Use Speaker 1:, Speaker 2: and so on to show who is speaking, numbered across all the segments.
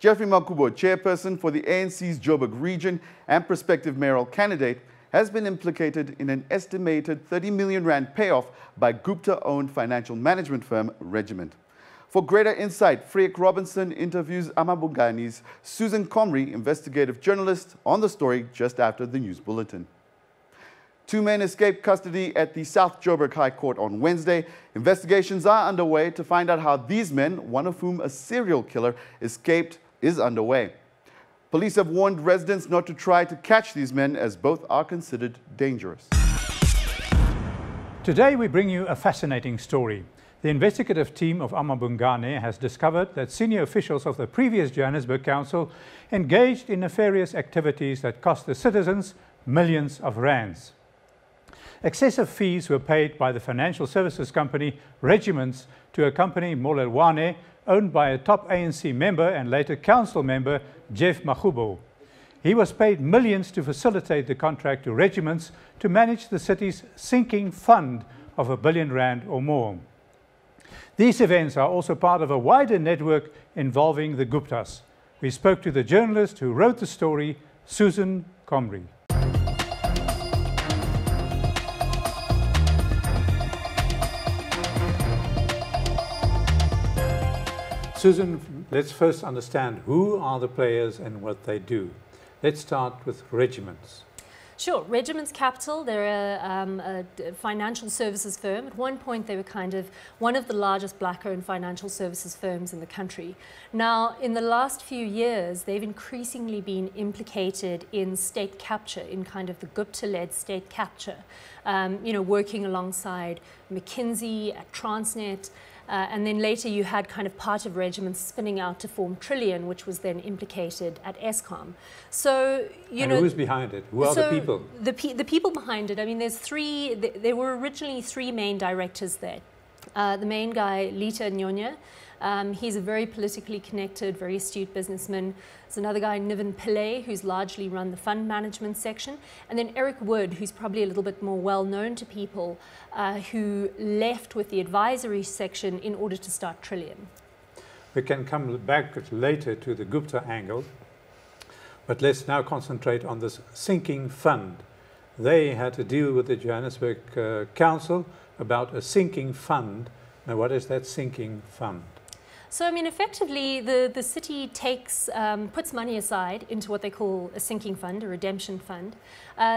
Speaker 1: Geoffrey Makhubo, chairperson for the ANC's Joburg region and prospective mayoral candidate, has been implicated in an estimated 30 million rand payoff by Gupta-owned financial management firm Regiment. For greater insight, Freek Robinson interviews amaBhungane's Comrie, investigative journalist, on the story just after the news bulletin. Two men escaped custody at the South Joburg High Court on Wednesday. Investigations are underway to find out how these men, one of whom a serial killer, escaped, is underway. Police have warned residents not to try to catch these men, as both are considered dangerous.
Speaker 2: Today we bring you a fascinating story. The investigative team of amaBhungane has discovered that senior officials of the previous Johannesburg Council engaged in nefarious activities that cost the citizens millions of rands. Excessive fees were paid by the financial services company Regiments to a company Molelwane, owned by a top ANC member and later council member Geoffrey Makhubo. He was paid millions to facilitate the contract to Regiments to manage the city's sinking fund of R1 billion or more. These events are also part of a wider network involving the Guptas. We spoke to the journalist who wrote the story, Comrie. Susan, let's first understand who are the players and what they do. Let's start with Regiments.
Speaker 3: Sure. Regiments Capital, they're a financial services firm. At one point, they were kind of one of the largest black-owned financial services firms in the country. Now, in the last few years, they've increasingly been implicated in state capture, in kind of the Gupta-led state capture, working alongside McKinsey at Transnet. And then later you had kind of part of Regiments spinning out to form Trillion, which was then implicated at Eskom. So,
Speaker 2: who's behind it? Who are the people?
Speaker 3: The people behind it, I mean, there were originally three main directors there. The main guy, Lita Nyonya, he's a very politically connected, very astute businessman. There's another guy, Niven Pillay, who's largely run the fund management section. And then Eric Wood, who's probably a little bit more well known to people, who left with the advisory section in order to start Trillion.
Speaker 2: We can come back later to the Gupta angle, but let's now concentrate on this sinking fund. They had to deal with the Johannesburg Council about a sinking fund. Now, what is that sinking fund?
Speaker 3: So, I mean, effectively, the city puts money aside into what they call a sinking fund, a redemption fund,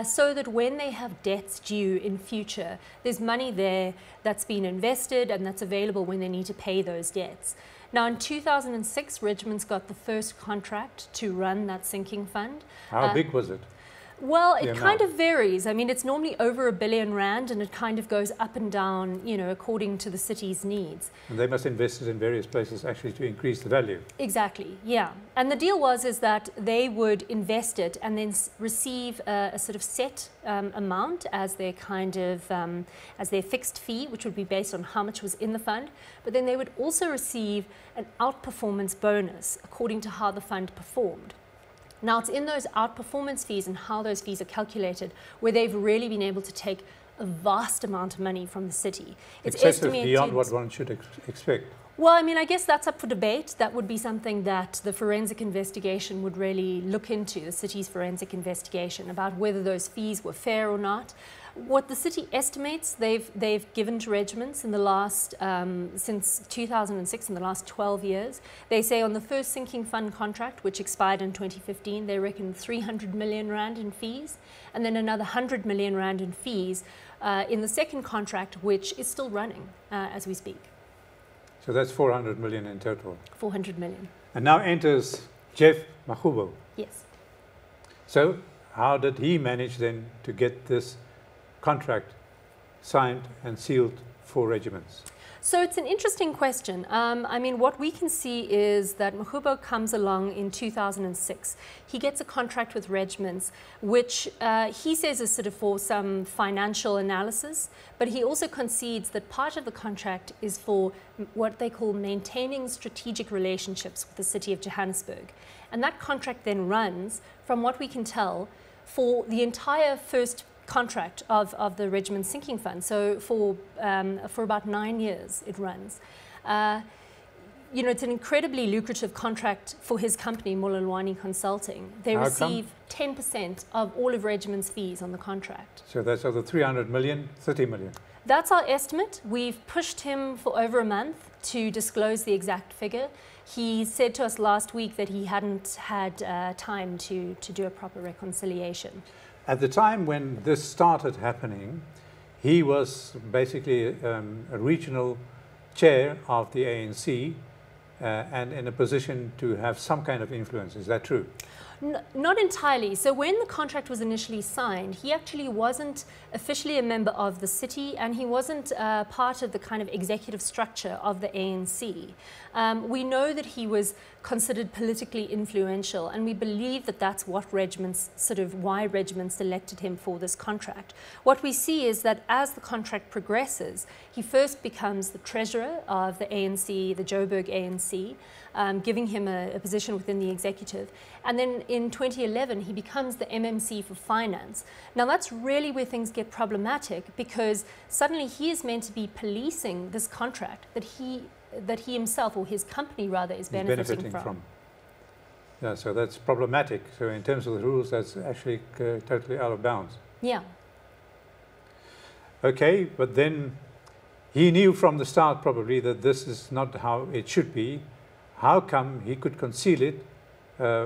Speaker 3: so that when they have debts due in future, there's money there that's been invested and that's available when they need to pay those debts. Now, in 2006, Regiments got the first contract to run that sinking fund.
Speaker 2: How big was it?
Speaker 3: Well, it kind of varies. I mean, it's normally over R1 billion, and it kind of goes up and down, according to the city's needs.
Speaker 2: And they must invest it in various places actually to increase the value.
Speaker 3: Exactly, yeah. And the deal is that they would invest it and then receive a sort of set amount as their as their fixed fee, which would be based on how much was in the fund. But then they would also receive an outperformance bonus according to how the fund performed. Now, it's in those outperformance fees and how those fees are calculated where they've really been able to take a vast amount of money from the city. It's
Speaker 2: excessive beyond what one should expect.
Speaker 3: Well, I mean, I guess that's up for debate. That would be something that the forensic investigation would really look into, the city's forensic investigation, about whether those fees were fair or not. What the city estimates they've given to Regiments in the last, since 2006, in the last 12 years, they say on the first sinking fund contract, which expired in 2015, they reckon 300 million rand in fees, and then another 100 million rand in fees in the second contract, which is still running as we speak.
Speaker 2: So that's 400 million in total.
Speaker 3: 400 million.
Speaker 2: And now enters Geoffrey Makhubo.
Speaker 3: Yes.
Speaker 2: So how did he manage then to get this contract signed and sealed for Regiments?
Speaker 3: So it's an interesting question. I mean, what we can see is that Makhubo comes along in 2006. He gets a contract with Regiments, which he says is sort of for some financial analysis, but he also concedes that part of the contract is for what they call maintaining strategic relationships with the city of Johannesburg. And that contract then runs, from what we can tell, for the entire first contract of the Regiment Sinking Fund. So for about 9 years it runs. you know, it's an incredibly lucrative contract for his company, Mololwane Consulting. They receive 10% of all of Regiment's fees on the contract.
Speaker 2: So that's of the 300 million, 30 million.
Speaker 3: That's our estimate. We've pushed him for over a month to disclose the exact figure. He said to us last week that he hadn't had time to do a proper reconciliation.
Speaker 2: At the time when this started happening, he was basically a regional chair of the ANC and in a position to have some kind of influence. Is that true?
Speaker 3: Not entirely. So when the contract was initially signed, he actually wasn't officially a member of the city, and he wasn't part of the kind of executive structure of the ANC. We know that he was considered politically influential, and we believe that that's what Regiment's, sort of why Regiment selected him for this contract. What we see is that as the contract progresses, he first becomes the treasurer of the ANC, the Joburg ANC, giving him a position within the executive. And then in 2011, he becomes the MMC for finance. Now that's really where things get problematic, because suddenly he is meant to be policing this contract that he himself, or his company rather, is benefiting from.
Speaker 2: Yeah, so that's problematic. So in terms of the rules, that's actually totally out of bounds.
Speaker 3: Yeah.
Speaker 2: Okay, but then he knew from the start probably that this is not how it should be. How come he could conceal it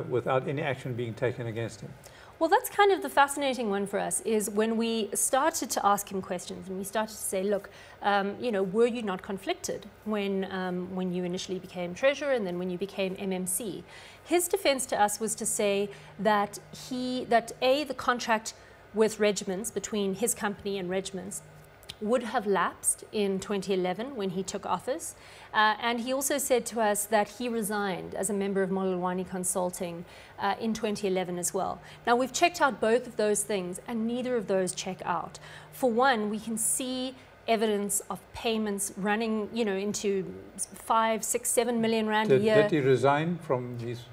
Speaker 2: without any action being taken against him?
Speaker 3: Well, that's kind of the fascinating one for us, is when we started to ask him questions and we started to say, look, you know, were you not conflicted when you initially became treasurer and then when you became MMC? His defense to us was to say that the contract with Regiments, between his company and Regiments, would have lapsed in 2011 when he took office. And he also said to us that he resigned as a member of Mololwane Consulting in 2011 as well. Now, we've checked out both of those things, and neither of those check out. For one, we can see evidence of payments running, you know, into 5, 6, 7 million rand a year.
Speaker 2: Did he resign from his?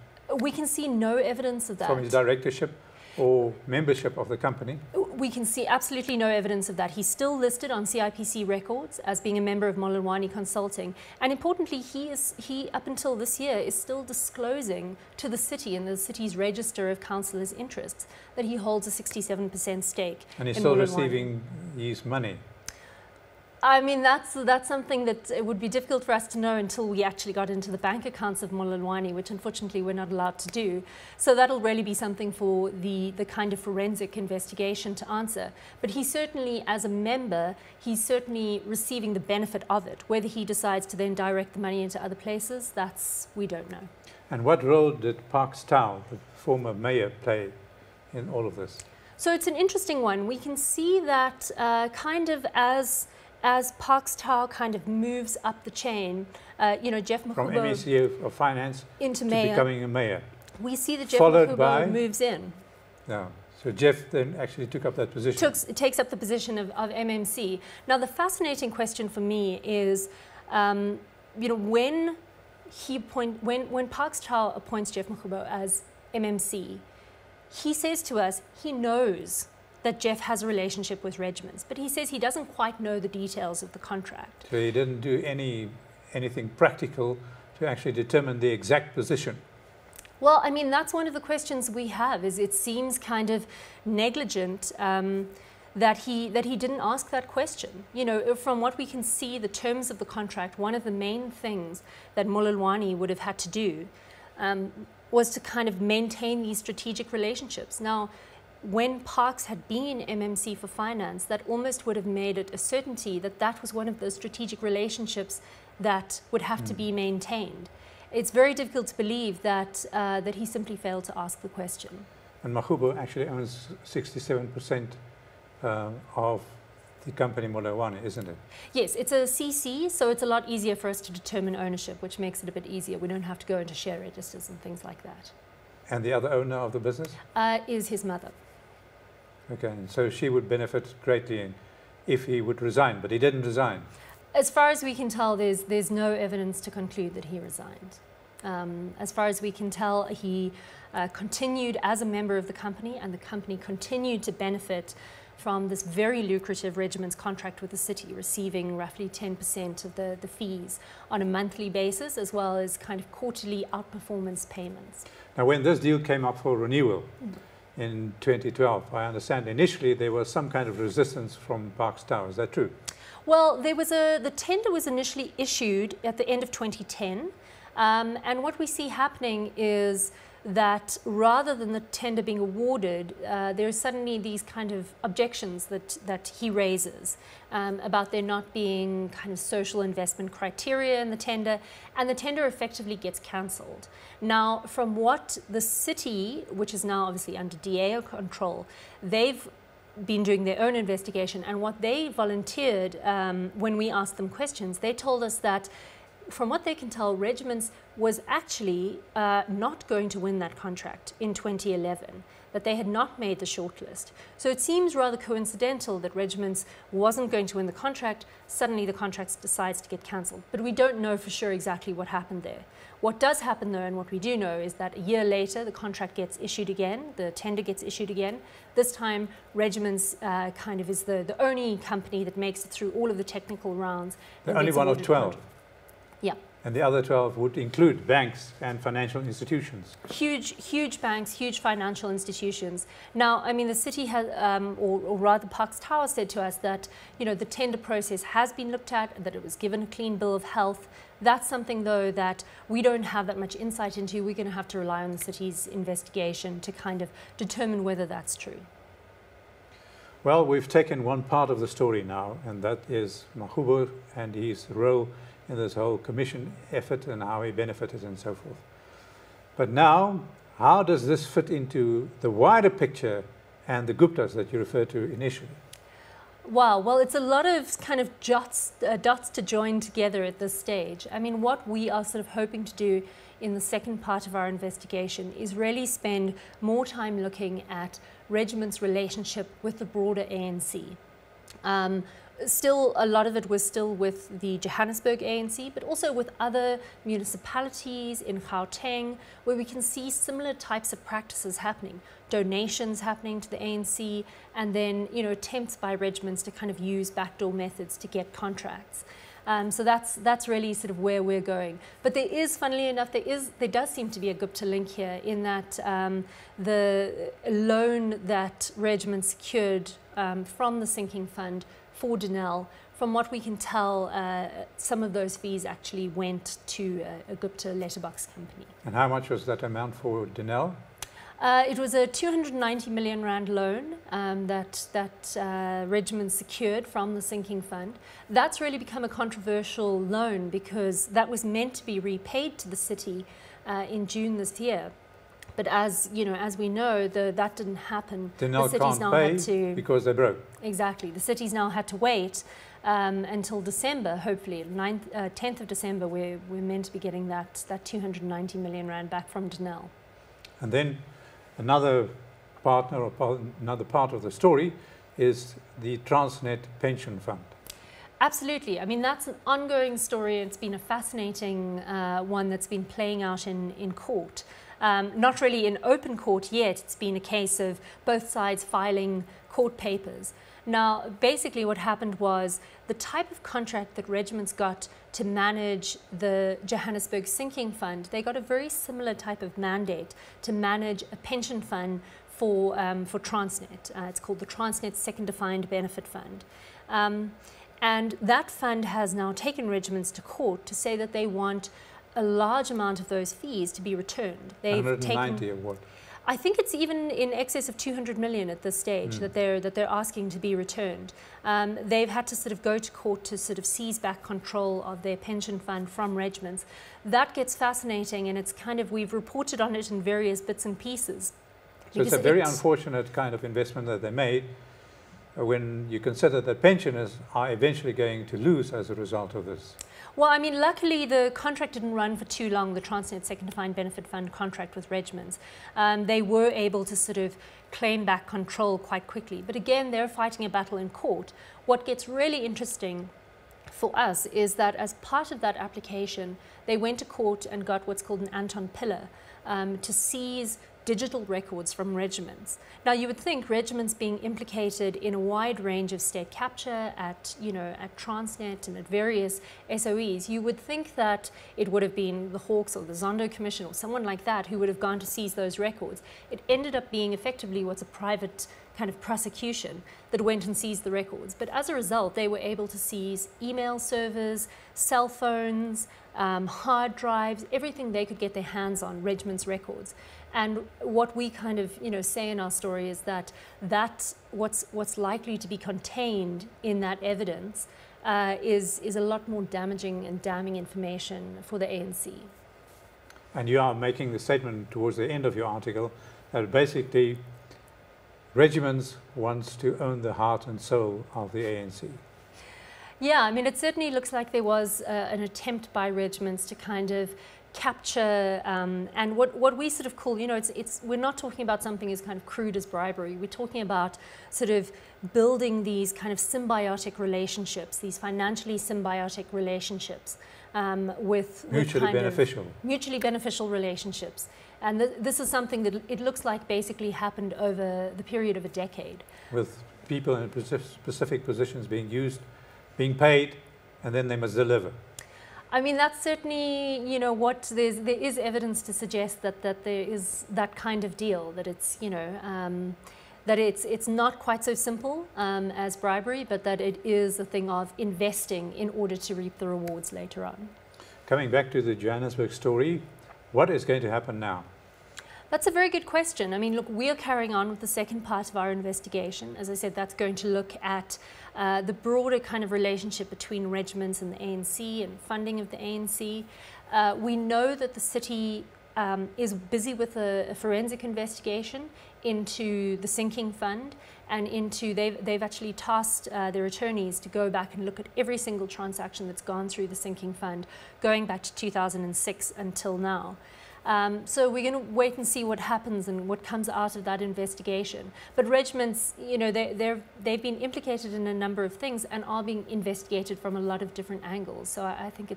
Speaker 3: We can see no evidence of that.
Speaker 2: From his directorship or membership of the company?
Speaker 3: We can see absolutely no evidence of that. He's still listed on CIPC records as being a member of Mololwane Consulting. And importantly, he up until this year is still disclosing to the city in the city's register of councillors' interests that he holds a 67% stake.
Speaker 2: And he's still receiving his money.
Speaker 3: I mean, that's something that it would be difficult for us to know until we actually got into the bank accounts of Mololwane, which unfortunately we're not allowed to do. So that'll really be something for the kind of forensic investigation to answer. But he certainly, as a member, he's certainly receiving the benefit of it. Whether he decides to then direct the money into other places, we don't know.
Speaker 2: And what role did Parks Tau, the former mayor, play in all of this?
Speaker 3: So it's an interesting one. We can see that kind of as Parks Tau kind of moves up the chain, you know, Geoff Makhubo
Speaker 2: from MEC of Finance
Speaker 3: into
Speaker 2: to
Speaker 3: mayor,
Speaker 2: becoming a mayor.
Speaker 3: We see that Geoff Makhubo moves in.
Speaker 2: Yeah. So Geoff then actually took up that position.
Speaker 3: Takes up the position of MMC. Now, the fascinating question for me is, you know, when Parks Tau appoints Geoff Makhubo as MMC, he says to us he knows that Geoff has a relationship with Regiments, but he says he doesn't quite know the details of the contract.
Speaker 2: So he didn't do anything practical to actually determine the exact position.
Speaker 3: Well, I mean, that's one of the questions we have, is it seems kind of negligent that he didn't ask that question. You know, from what we can see, the terms of the contract, one of the main things that Mololwane would have had to do was to kind of maintain these strategic relationships. Now, when Parks had been MMC for finance, that almost would have made it a certainty that that was one of those strategic relationships that would have to be maintained. It's very difficult to believe that he simply failed to ask the question.
Speaker 2: And Makhubo actually owns 67% of the company Mololwane, isn't it?
Speaker 3: Yes, it's a CC, so it's a lot easier for us to determine ownership, which makes it a bit easier. We don't have to go into share registers and things like that.
Speaker 2: And the other owner of the business?
Speaker 3: Is his mother.
Speaker 2: Okay, and so she would benefit greatly if he would resign, but he didn't resign.
Speaker 3: As far as we can tell, there's no evidence to conclude that he resigned. As far as we can tell, he continued as a member of the company, and the company continued to benefit from this very lucrative Regiment's contract with the city, receiving roughly 10% of the fees on a monthly basis, as well as kind of quarterly outperformance payments.
Speaker 2: Now, when this deal came up for renewal in 2012, I understand initially there was some kind of resistance from Parks Tower. Is that true?
Speaker 3: Well, the tender was initially issued at the end of 2010, and what we see happening is that rather than the tender being awarded, there are suddenly these kind of objections that he raises about there not being kind of social investment criteria in the tender, and the tender effectively gets cancelled. Now, from what the city, which is now obviously under DA control, they've been doing their own investigation, and what they volunteered when we asked them questions, they told us that from what they can tell, Regiments was actually not going to win that contract in 2011, that they had not made the shortlist. So it seems rather coincidental that Regiments wasn't going to win the contract. Suddenly the contract decides to get cancelled. But we don't know for sure exactly what happened there. What does happen though, and what we do know, is that a year later the contract gets issued again, the tender gets issued again. This time Regiments kind of is the only company that makes it through all of the technical rounds.
Speaker 2: The only one of 12.
Speaker 3: Yeah.
Speaker 2: And the other 12 would include banks and financial institutions.
Speaker 3: Huge banks, huge financial institutions. Now, I mean, the city has, or rather Parks Tower said to us that, you know, the tender process has been looked at, that it was given a clean bill of health. That's something, though, that we don't have that much insight into. We're going to have to rely on the city's investigation to kind of determine whether that's true.
Speaker 2: Well, we've taken one part of the story now, and that is Makhubo and his role in this whole commission effort and how he benefited and so forth. But now, how does this fit into the wider picture and the Guptas that you referred to initially?
Speaker 3: Wow, well, it's a lot of kind of dots to join together at this stage. I mean, what we are sort of hoping to do in the second part of our investigation is really spend more time looking at Regiment's relationship with the broader ANC. Still, a lot of it was still with the Johannesburg ANC, but also with other municipalities in Gauteng, where we can see similar types of practices happening, donations happening to the ANC, and then, you know, attempts by Regiments to kind of use backdoor methods to get contracts. So that's really sort of where we're going. But there is, funnily enough, there does seem to be a Gupta link here in that the loan that Regiment secured from the sinking fund for Denel, from what we can tell, some of those fees actually went to a Gupta letterbox company.
Speaker 2: And how much was that amount for Denel?
Speaker 3: It was a 290 million rand loan that Regiment secured from the sinking fund. That's really become a controversial loan because that was meant to be repaid to the city in June this year. But as you know, as we know, that didn't happen.
Speaker 2: Denel
Speaker 3: the city's
Speaker 2: can't
Speaker 3: now
Speaker 2: pay
Speaker 3: had to,
Speaker 2: because they're broke.
Speaker 3: Exactly. The city's now had to wait until December, hopefully, 10th of December, we're meant to be getting that 290 million rand back from Denel.
Speaker 2: And then another partner or another part of the story is the Transnet pension fund.
Speaker 3: Absolutely. I mean, that's an ongoing story. It's been a fascinating one that's been playing out in court. Not really in open court yet. It's been a case of both sides filing court papers. Now, basically what happened was the type of contract that Regiments got to manage the Johannesburg sinking fund, they got a very similar type of mandate to manage a pension fund for Transnet. It's called the Transnet Second Defined Benefit Fund. And that fund has now taken Regiments to court to say that they want a large amount of those fees to be returned. They've
Speaker 2: 190 or what?
Speaker 3: I think it's even in excess of 200 million at this stage that they're asking to be returned. They've had to sort of go to court to sort of seize back control of their pension fund from Regiments. That gets fascinating, and it's kind of, we've reported on it in various bits and pieces.
Speaker 2: So it's a very unfortunate kind of investment that they made when you consider that pensioners are eventually going to lose as a result of this.
Speaker 3: Well, I mean, luckily the contract didn't run for too long, the Transnet Second Defined Benefit Fund contract with Regiments. They were able to sort of claim back control quite quickly. But again, they're fighting a battle in court. What gets really interesting for us is that as part of that application, they went to court and got what's called an Anton pillar to seize digital records from regiments. Now, you would think regiments being implicated in a wide range of state capture at Transnet and at various SOEs, you would think that it would have been the Hawks or the Zondo Commission or someone like that who would have gone to seize those records. It ended up being effectively what's a private kind of prosecution that went and seized the records. But as a result, they were able to seize email servers, cell phones, hard drives, everything they could get their hands on, regiment's records. And what we kind of say in our story is that what's likely to be contained in that evidence is a lot more damaging and damning information for the ANC.
Speaker 2: And you are making the statement towards the end of your article that basically regiments wants to own the heart and soul of the ANC.
Speaker 3: Yeah, I mean, it certainly looks like there was an attempt by regiments to kind of capture, and what we sort of call, we're not talking about something as kind of crude as bribery. We're talking about sort of building these kind of symbiotic relationships, these financially symbiotic relationships with mutually beneficial relationships. And this is something that it looks like basically happened over the period of a decade.
Speaker 2: With people in specific positions being used, being paid, and then they must deliver.
Speaker 3: I mean, that's certainly, there is evidence to suggest that there is that kind of deal, that it's, that it's not quite so simple as bribery, but that it is a thing of investing in order to reap the rewards later on.
Speaker 2: Coming back to the Johannesburg story, what is going to happen now?
Speaker 3: That's a very good question. I mean, look, we are carrying on with the second part of our investigation. As I said, that's going to look at the broader kind of relationship between regiments and the ANC and funding of the ANC. We know that the city is busy with a forensic investigation into the sinking fund and they've actually tasked their attorneys to go back and look at every single transaction that's gone through the sinking fund, going back to 2006 until now. So we're going to wait and see what happens and what comes out of that investigation. But regiments, they've been implicated in a number of things and are being investigated from a lot of different angles. So I think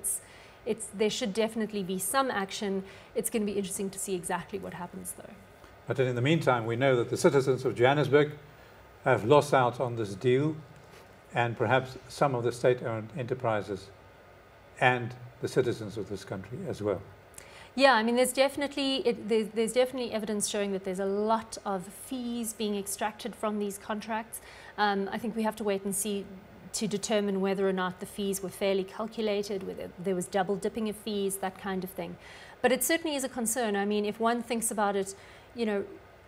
Speaker 3: there should definitely be some action. It's going to be interesting to see exactly what happens, though.
Speaker 2: But in the meantime, we know that the citizens of Johannesburg have lost out on this deal, and perhaps some of the state-owned enterprises and the citizens of this country as well.
Speaker 3: Yeah, I mean, there's definitely evidence showing that there's a lot of fees being extracted from these contracts. I think we have to wait and see to determine whether or not the fees were fairly calculated, whether there was double dipping of fees, that kind of thing. But it certainly is a concern. I mean, if one thinks about it,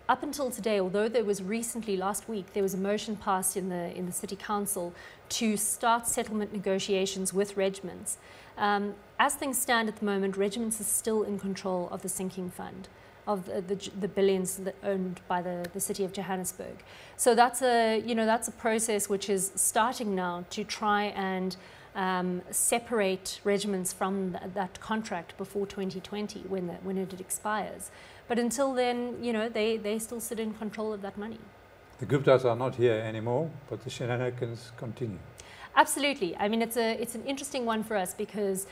Speaker 3: up until today, although there was recently, last week, there was a motion passed in the City Council to start settlement negotiations with regiments. As things stand at the moment, regiments are still in control of the sinking fund, of the billions that owned by the city of Johannesburg. So that's a process which is starting now to try and separate regiments from that contract before 2020 when it expires. But until then, they still sit in control of that money.
Speaker 2: The Guptas are not here anymore, but the shenanigans continue.
Speaker 3: Absolutely. I mean, it's an interesting one for us because,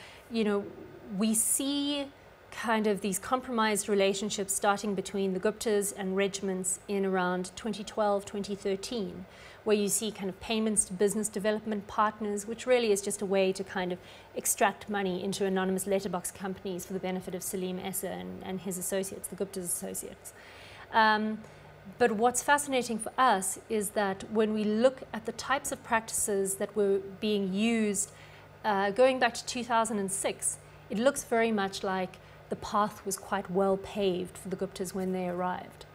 Speaker 3: we see kind of these compromised relationships starting between the Guptas and regiments in around 2012, 2013, where you see kind of payments to business development partners, which really is just a way to kind of extract money into anonymous letterbox companies for the benefit of Salim Essa and his associates, the Gupta's associates. But what's fascinating for us is that when we look at the types of practices that were being used going back to 2006, it looks very much like the path was quite well paved for the Guptas when they arrived.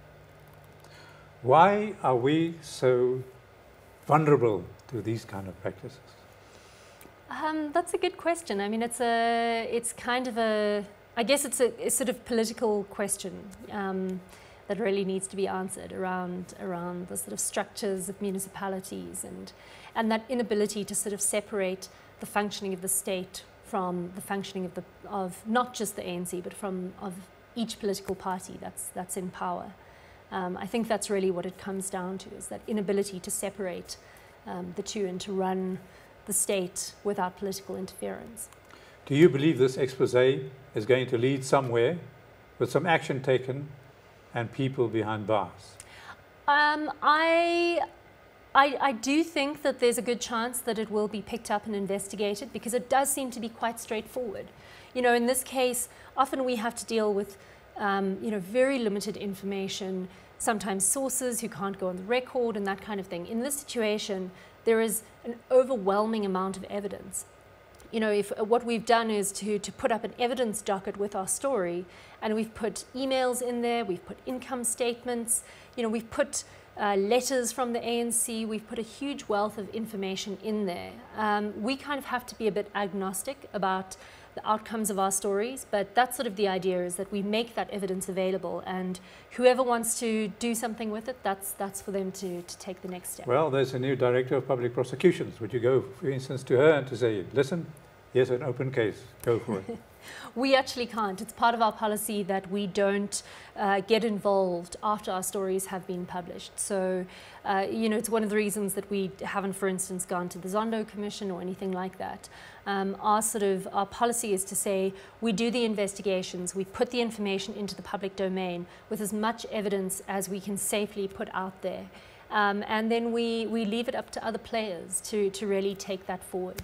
Speaker 2: Why are we so vulnerable to these kind of practices?
Speaker 3: That's a good question. I mean, it's kind of I guess it's a sort of political question that really needs to be answered around the sort of structures of municipalities and that inability to sort of separate the functioning of the state from the functioning of not just the ANC, but of each political party that's in power. I think that's really what it comes down to, is that inability to separate the two and to run the state without political interference.
Speaker 2: Do you believe this expose is going to lead somewhere with some action taken and people behind bars?
Speaker 3: I do think that there's a good chance that it will be picked up and investigated, because it does seem to be quite straightforward. You know, in this case, often we have to deal with, you know, very limited information, sometimes sources who can't go on the record and that kind of thing. In this situation, there is an overwhelming amount of evidence. You know, what we've done is to put up an evidence docket with our story, and we've put emails in there, we've put income statements, you know, we've put letters from the ANC, we've put a huge wealth of information in there. We kind of have to be a bit agnostic about the outcomes of our stories, but that's sort of the idea, is that we make that evidence available, and whoever wants to do something with it, that's for them to take the next step.
Speaker 2: Well, there's a new director of public prosecutions. Would you go, for instance, to her and to say, listen, here's an open case, go for it?
Speaker 3: We actually can't. It's part of our policy that we don't get involved after our stories have been published. So, you know, it's one of the reasons that we haven't, for instance, gone to the Zondo Commission or anything like that. Our policy is to say we do the investigations, we put the information into the public domain with as much evidence as we can safely put out there. And then we leave it up to other players to really take that forward.